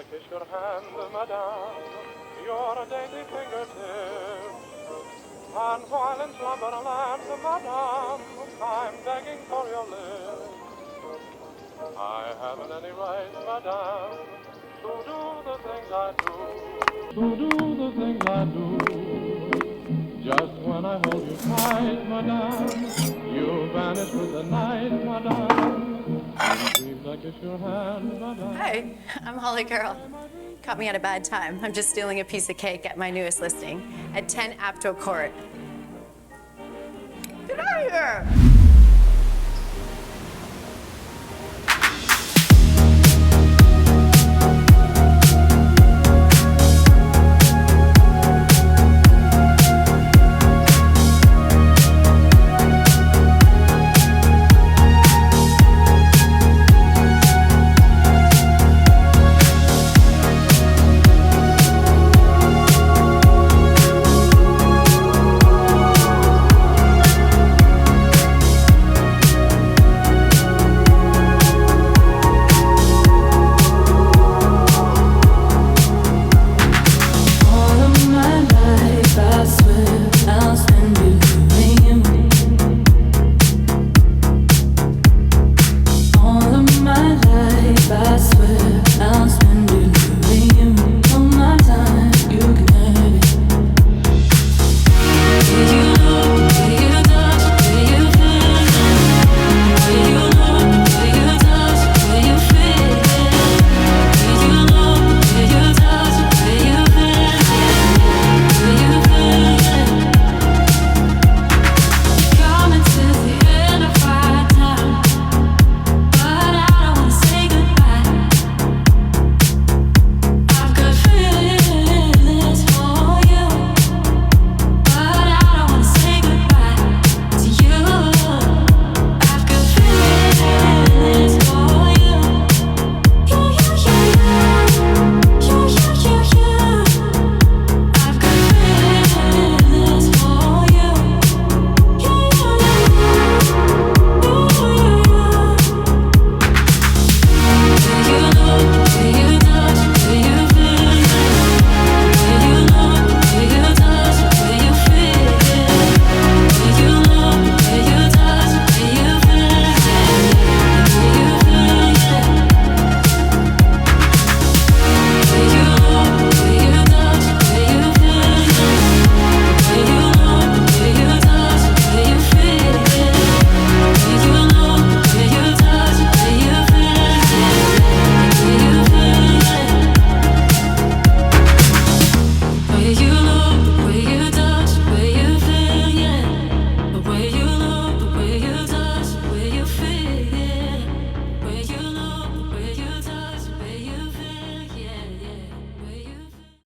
I kiss your hand, madame, your dainty fingertips. And while in slumberland, madame, I'm begging for your lips. I haven't any right, madame, to do the things I do, to do the things I do. Just when I hold you tight, madame, you vanish with the night, madame. And dreams I kiss your hand, madame. Hi, I'm Holly Carroll. Caught me at a bad time. I'm just stealing a piece of cake at my newest listing at 10 Apto Court. Get out of here!